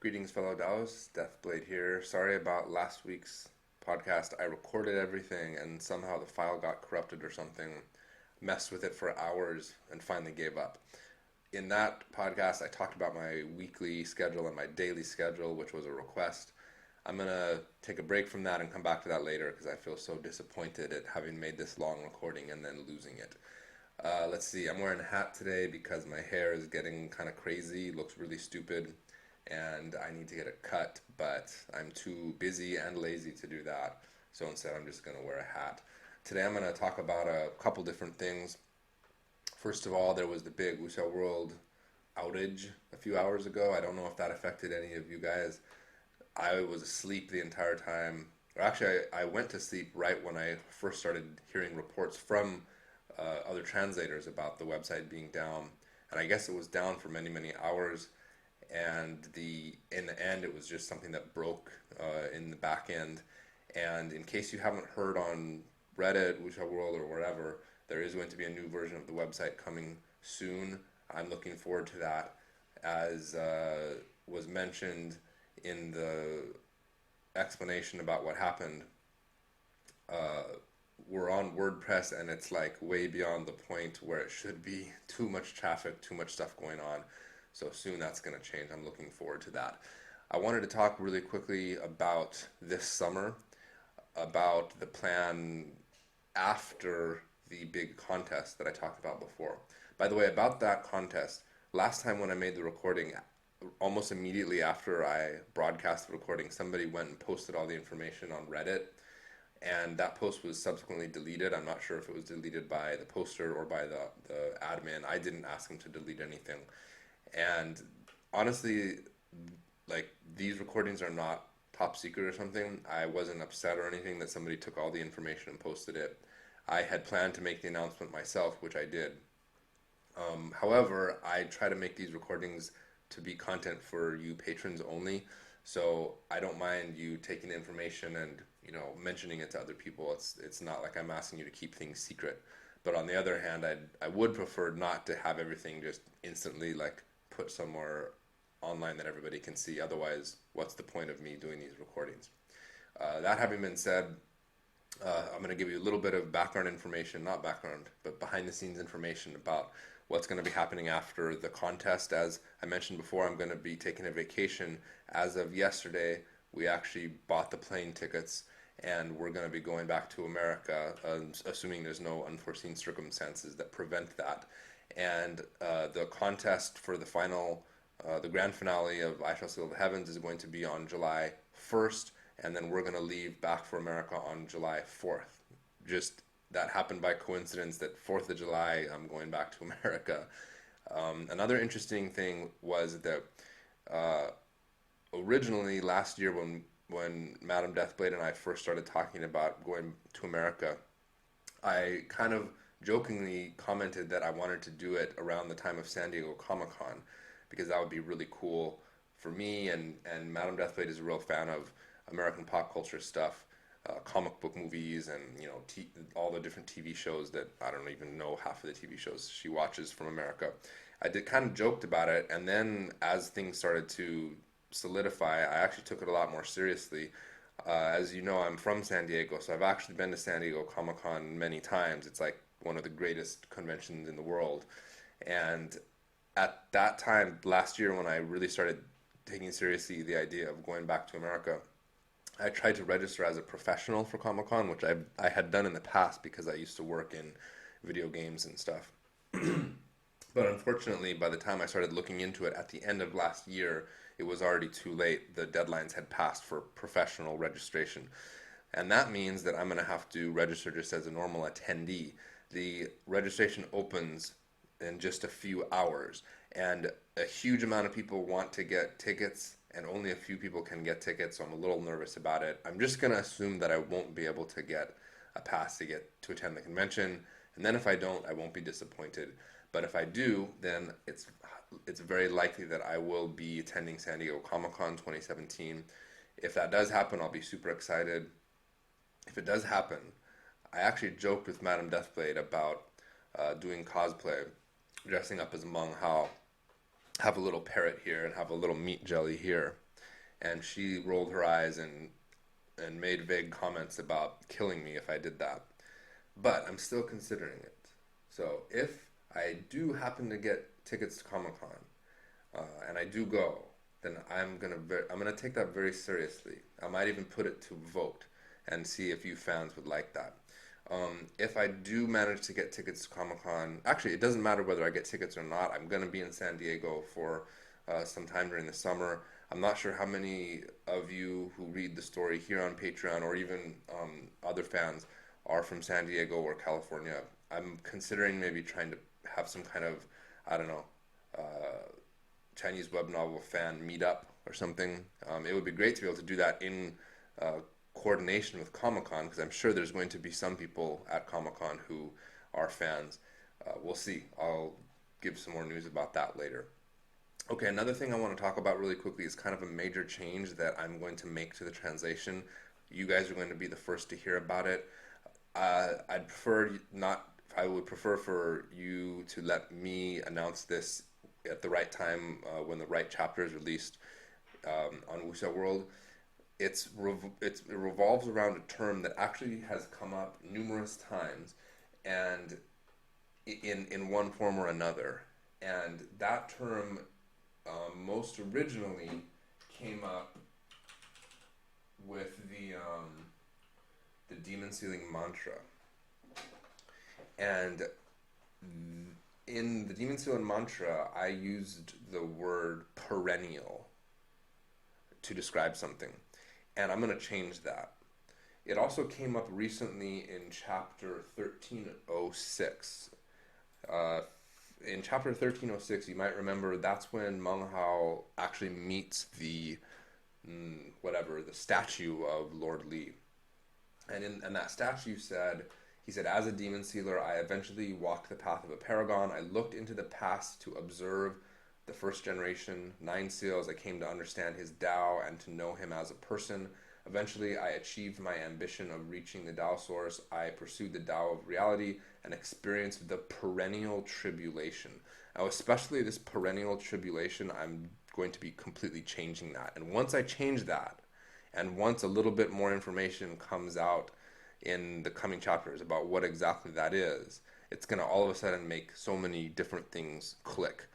Greetings, fellow Dallas. Deathblade here. Sorry about last week's podcast. I recorded everything and somehow the file got corrupted or something. Messed with it for hours and finally gave up. In that podcast, I talked about my weekly schedule and my daily schedule, which was a request. I'm going to take a break from that and come back to that later because I feel so disappointed at having made this long recording and then losing it. Let's see. I'm wearing a hat today because my hair is getting kind of crazy. Looks really stupid. And I need to get it cut, but I'm too busy and lazy to do that. So instead, I'm just going to wear a hat. Today, I'm going to talk about a couple different things. First of all, there was the big Wuxia World outage a few hours ago. I don't know if that affected any of you guys. I was asleep the entire time. Or actually, I went to sleep right when I first started hearing reports from other translators about the website being down. And I guess it was down for many, many hours. And in the end, it was just something that broke in the back end. And in case you haven't heard on Reddit, Wuxia World, or wherever, there is going to be a new version of the website coming soon. I'm looking forward to that. As was mentioned in the explanation about what happened, we're on WordPress and it's like way beyond the point where it should be. Too much traffic, too much stuff going on. So soon that's going to change. I'm looking forward to that. I wanted to talk really quickly about this summer, about the plan after the big contest that I talked about before. By the way, about that contest, last time when I made the recording, almost immediately after I broadcast the recording, somebody went and posted all the information on Reddit, and that post was subsequently deleted. I'm not sure if it was deleted by the poster or by the admin. I didn't ask him to delete anything. And honestly, like, these recordings are not top secret or something. I wasn't upset or anything that somebody took all the information and posted it. I had planned to make the announcement myself, which I did. However, I try to make these recordings to be content for you patrons only. So I don't mind you taking the information and, mentioning it to other people. It's not like I'm asking you to keep things secret. But on the other hand, I would prefer not to have everything just instantly put somewhere online that everybody can see. Otherwise, what's the point of me doing these recordings? That having been said, I'm going to give you a little bit of background information, not background, but behind the scenes information about what's going to be happening after the contest. As I mentioned before, I'm going to be taking a vacation. As of yesterday, we actually bought the plane tickets and we're going to be going back to America, assuming there's no unforeseen circumstances that prevent that. And the contest for the final, the grand finale of I Shall Seal the Heavens is going to be on July 1st, and then we're going to leave back for America on July 4th. Just that happened by coincidence that 4th of July I'm going back to America. Another interesting thing was that originally last year when Madam Deathblade and I first started talking about going to America, I kind of jokingly commented that I wanted to do it around the time of San Diego Comic-Con because that would be really cool for me, and Madam Deathblade is a real fan of American pop culture stuff, comic book movies, and all the different TV shows that I don't even know half of the TV shows she watches from America. I did kind of joked about it, and then as things started to solidify, I actually took it a lot more seriously. As you know, I'm from San Diego, so I've actually been to San Diego Comic-Con many times. It's like one of the greatest conventions in the world. And at that time, last year, when I really started taking seriously the idea of going back to America, I tried to register as a professional for Comic-Con, which I had done in the past because I used to work in video games and stuff. But unfortunately, by the time I started looking into it at the end of last year, it was already too late. The deadlines had passed for professional registration. And that means that I'm going to have to register just as a normal attendee. The registration opens in just a few hours, and a huge amount of people want to get tickets, and only a few people can get tickets, so I'm a little nervous about it. I'm just going to assume that I won't be able to get a pass to attend the convention, and then if I don't, I won't be disappointed. But if I do, then it's very likely that I will be attending San Diego Comic-Con 2017. If that does happen, I'll be super excited. If it does happen, I actually joked with Madam Deathblade about doing cosplay, dressing up as Meng Hao, have a little parrot here and have a little meat jelly here. and she rolled her eyes and made vague comments about killing me if I did that. But I'm still considering it. So if I do happen to get tickets to Comic Con, and I do go, then I'm gonna take that very seriously. I might even put it to vote and see if you fans would like that. If I do manage to get tickets to Comic Con, actually, it doesn't matter whether I get tickets or not. I'm gonna be in San Diego for some time during the summer. I'm not sure how many of you who read the story here on Patreon or even other fans are from San Diego or California. I'm considering maybe trying to have some kind of, I don't know, Chinese web novel fan meetup or something. It would be great to be able to do that in coordination with Comic-Con, because I'm sure there's going to be some people at Comic-Con who are fans. We'll see. I'll give some more news about that later. Okay, another thing I want to talk about really quickly is kind of a major change that I'm going to make to the translation. You guys are going to be the first to hear about it. I'd prefer not. I would prefer for you to let me announce this at the right time when the right chapter is released on Wuxia World. It revolves around a term that actually has come up numerous times, and in one form or another. And that term most originally came up with the demon sealing mantra. And in the demon sealing mantra, I used the word perennial to describe something. And I'm going to change that. It also came up recently in chapter 1306. In chapter 1306, you might remember that's when Meng Hao actually meets the statue of Lord Li. And that statue said, he said, as a demon sealer, I eventually walked the path of a paragon. I looked into the past to observe the first generation, 9 seals. I came to understand his Tao and to know him as a person. Eventually, I achieved my ambition of reaching the Tao source. I pursued the Tao of reality and experienced the perennial tribulation. Now, especially this perennial tribulation, I'm going to be completely changing that. And once I change that, and once a little bit more information comes out in the coming chapters about what exactly that is, it's going to all of a sudden make so many different things click.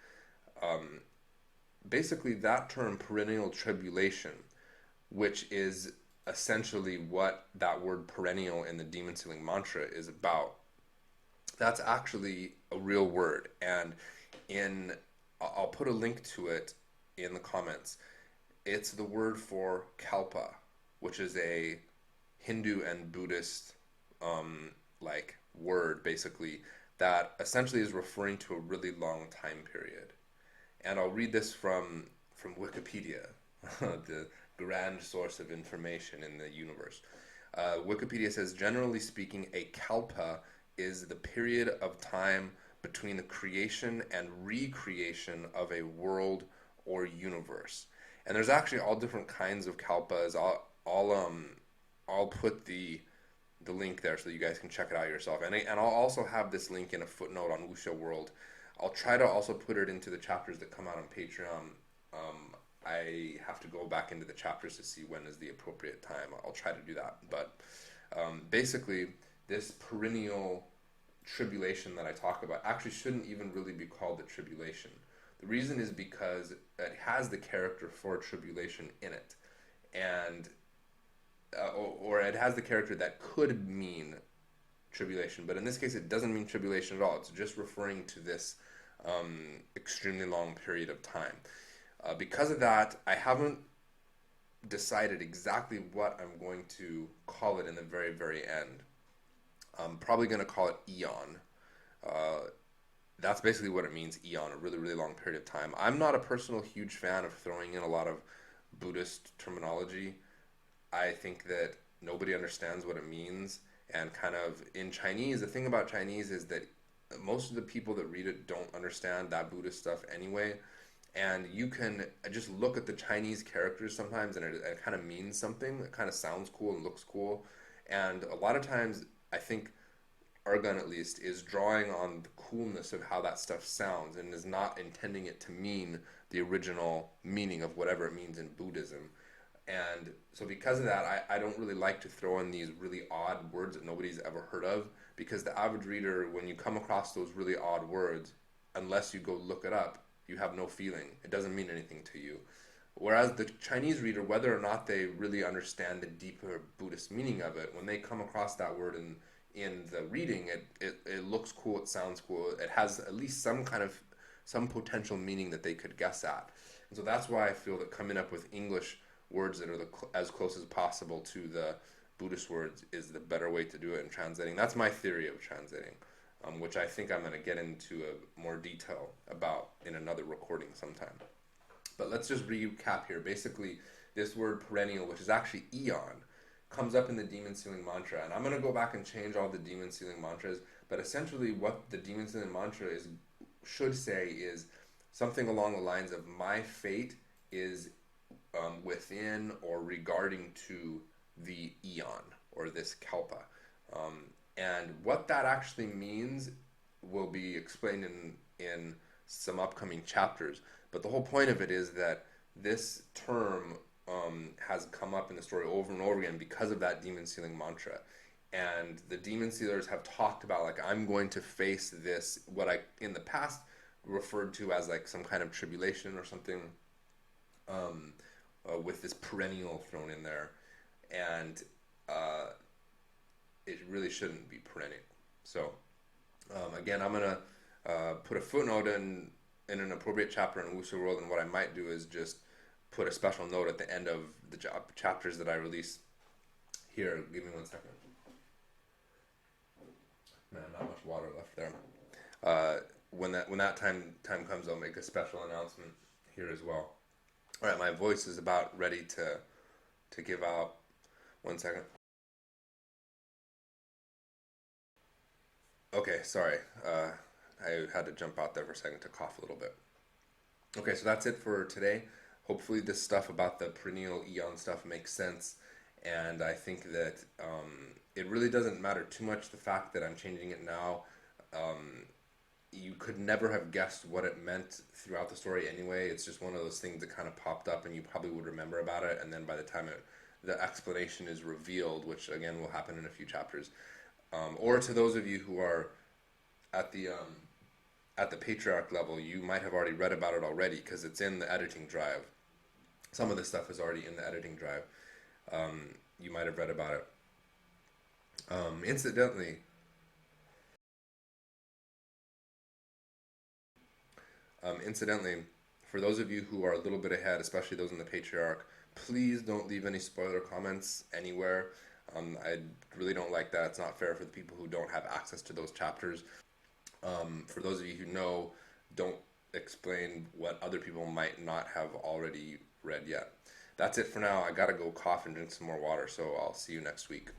Basically, that term, perennial tribulation, which is essentially what that word perennial in the demon sealing mantra is about, that's actually a real word. And I'll put a link to it in the comments. It's the word for kalpa, which is a Hindu and Buddhist word, basically, that essentially is referring to a really long time period. And I'll read this from Wikipedia, the grand source of information in the universe. Wikipedia says, generally speaking, a kalpa is the period of time between the creation and recreation of a world or universe. And there's actually all different kinds of kalpas. I'll put the link there so that you guys can check it out yourself. And I'll also have this link in a footnote on Wuxia World. I'll try to also put it into the chapters that come out on Patreon. I have to go back into the chapters to see when is the appropriate time. I'll try to do that. But basically, this perennial tribulation that I talk about actually shouldn't even really be called the tribulation. The reason is because it has the character for tribulation in it. And or it has the character that could mean tribulation, but in this case it doesn't mean tribulation at all. It's just referring to this extremely long period of time. Because of that, I haven't decided exactly what I'm going to call it in the very, very end. I'm probably going to call it eon. That's basically what it means, eon, a really, really long period of time. I'm not a personal huge fan of throwing in a lot of Buddhist terminology. I think that nobody understands what it means, and kind of in Chinese, the thing about Chinese is that most of the people that read it don't understand that Buddhist stuff anyway, and you can just look at the Chinese characters sometimes and it kind of means something. It kind of sounds cool and looks cool, and a lot of times I think Argon at least is drawing on the coolness of how that stuff sounds and is not intending it to mean the original meaning of whatever it means in Buddhism. And so because of that, I don't really like to throw in these really odd words that nobody's ever heard of, because the average reader, when you come across those really odd words, unless you go look it up, you have no feeling. It doesn't mean anything to you. Whereas the Chinese reader, whether or not they really understand the deeper Buddhist meaning of it, when they come across that word in the reading, it looks cool, it sounds cool, it has at least some potential meaning that they could guess at. And so that's why I feel that coming up with English words that are as close as possible to the Buddhist words is the better way to do it in translating. That's my theory of translating, which I think I'm going to get into a more detail about in another recording sometime. But let's just recap here. Basically, this word perennial, which is actually eon, comes up in the demon sealing mantra. And I'm going to go back and change all the demon sealing mantras. But essentially, what the demon sealing mantra should say is something along the lines of, my fate is within or regarding to the eon, or this kalpa. And what that actually means will be explained in some upcoming chapters. But the whole point of it is that this term has come up in the story over and over again because of that demon sealing mantra. And the demon sealers have talked about, like, I'm going to face this, what I in the past referred to as like some kind of tribulation or something, with this perennial thrown in there. And it really shouldn't be perennial. So again, I'm going to put a footnote in an appropriate chapter in Wusa World, and what I might do is just put a special note at the end of the chapters that I release. Here, give me 1 second. Man, not much water left there. When that time comes, I'll make a special announcement here as well. All right, my voice is about ready to give out. 1 second. Okay, sorry. I had to jump out there for a second to cough a little bit. Okay, so that's it for today. Hopefully this stuff about the perennial eon stuff makes sense. And I think that it really doesn't matter too much the fact that I'm changing it now. You could never have guessed what it meant throughout the story anyway. It's just one of those things that kind of popped up and you probably would remember about it. And then by the time the explanation is revealed, which again will happen in a few chapters, or to those of you who are at the patriarch level, you might have already read about it already because it's in the editing drive. Some of this stuff is already in the editing drive. You might have read about it. Incidentally, for those of you who are a little bit ahead, especially those in the patriarch, please don't leave any spoiler comments anywhere. I really don't like that. It's not fair for the people who don't have access to those chapters. For those of you who know, don't explain what other people might not have already read yet. That's it for now. I gotta go cough and drink some more water, so I'll see you next week.